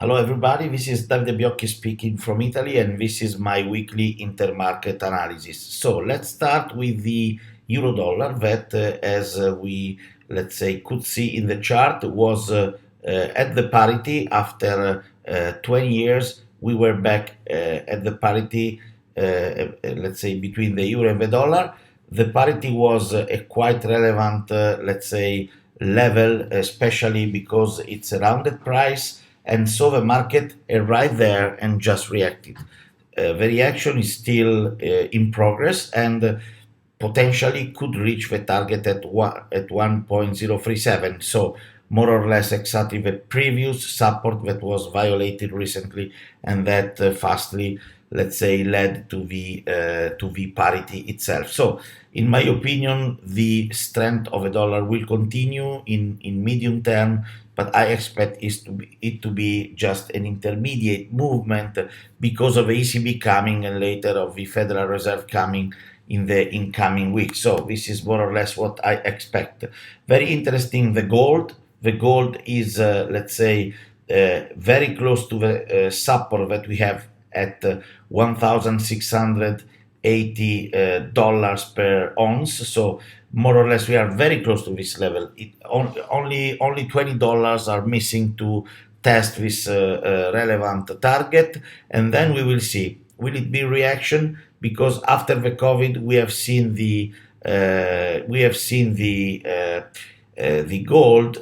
Hello everybody, this is Davide Biocchi speaking from Italy, and this is my weekly intermarket analysis. So let's start with the euro dollar that, as we, let's say, could see in the chart, was at the parity after 20 years. We were back at the parity, let's say, between the euro and the dollar. The parity was a quite relevant, let's say, level, especially because it's a rounded price, and so the market arrived there and just reacted. The reaction is still in progress, and potentially could reach the target at 1.037. So more or less exactly the previous support that was violated recently, and that fastly, let's say, led to the parity itself. So in my opinion, the strength of the dollar will continue in medium term, but I expect it to be just an intermediate movement because of the ECB coming and later of the Federal Reserve coming in the incoming weeks. So this is more or less what I expect. Very interesting, the gold. The gold is, let's say, very close to the support that we have at $1,680 per ounce. So more or less we are very close to this level. Only $20 are missing to test this relevant target, and then we will see, will it be reaction, because after the COVID we have seen the gold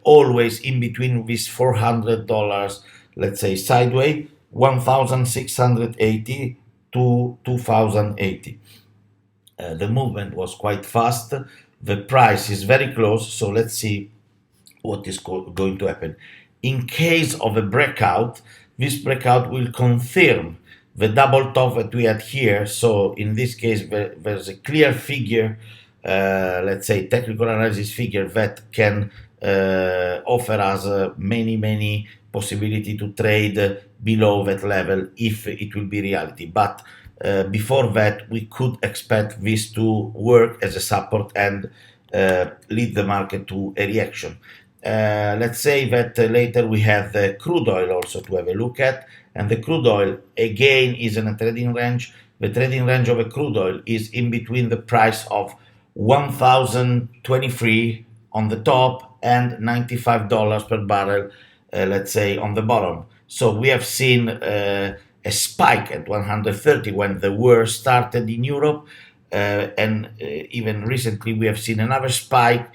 always in between this $400, let's say, sideways, 1,680 to 2,080. The movement was quite fast. The price is very close, so let's see what is going to happen. In case of a breakout, this breakout will confirm the double top that we had here. So in this case, there's a clear figure, let's say technical analysis figure, that can offer us many possibility to trade below that level if it will be reality. But before that, we could expect this to work as a support and lead the market to a reaction. Let's say that later we have the crude oil also to have a look at, and the crude oil again is in a trading range. The trading range of a crude oil is in between the price of 1,023 on the top and $95 per barrel, let's say, on the bottom. So we have seen a spike at 130 when the war started in Europe, and even recently we have seen another spike.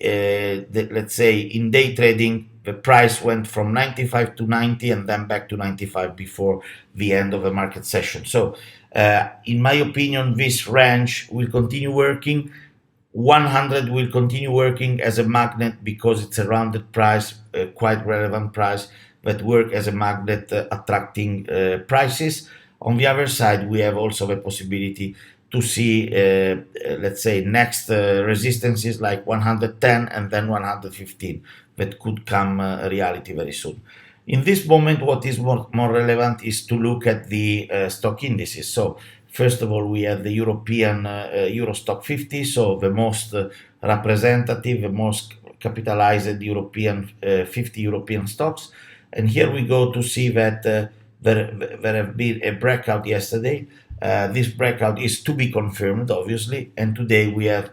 Let's say in day trading, the price went from 95 to 90 and then back to 95 before the end of the market session. So in my opinion, this range will continue working. 100 will continue working as a magnet because it's a rounded price, a quite relevant price that work as a magnet, attracting prices. On the other side, we have also the possibility to see, let's say, next resistances like 110 and then 115 that could come reality very soon. In this moment, what is more relevant is to look at the stock indices. So first of all, we have the European Euro Stock 50, so the most representative, the most capitalized European 50 European stocks. And here we go to see that there have been a breakout yesterday. This breakout is to be confirmed, obviously, and today we have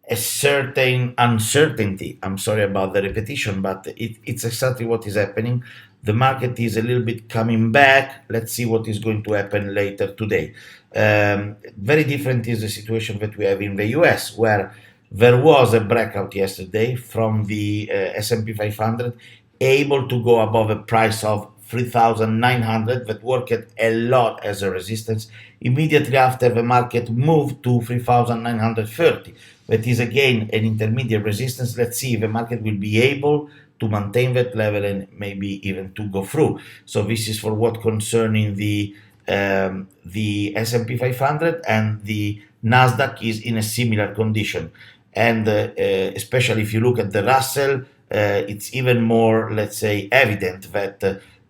a certain uncertainty. I'm sorry about the repetition, but it's exactly what is happening. The market is a little bit coming back. Let's see what is going to happen later today. Very different is the situation that we have in the US, where there was a breakout yesterday from the S&P 500, able to go above a price of 3,900 that worked a lot as a resistance. Immediately after, the market moved to 3,930. That is again an intermediate resistance. Let's see if the market will be able to maintain that level and maybe even to go through. So this is for what concerning the S&P 500, and the Nasdaq is in a similar condition. And especially if you look at the Russell, it's even more, let's say, evident that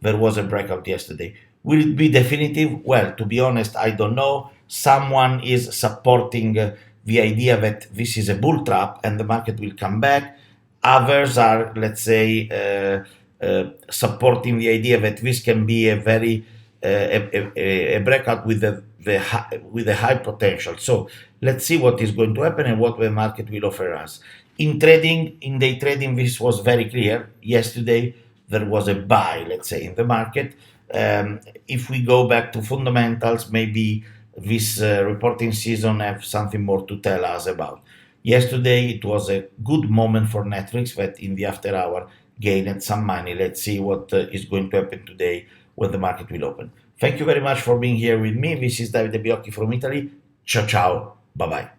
there was a breakout yesterday. Will it be definitive? Well, to be honest, I don't know. Someone is supporting the idea that this is a bull trap and the market will come back. Others are, let's say, supporting the idea that this can be a very a breakout with with a high potential. So let's see what is going to happen and what the market will offer us. In trading, in day trading, this was very clear. Yesterday there was a buy, let's say, in the market. If we go back to fundamentals, maybe this reporting season have something more to tell us about. Yesterday it was a good moment for Netflix that in the after hour gained some money. Let's see what is going to happen today when the market will open. Thank you very much for being here with me. This is Davide Biocchi from Italy. Ciao ciao. Bye bye.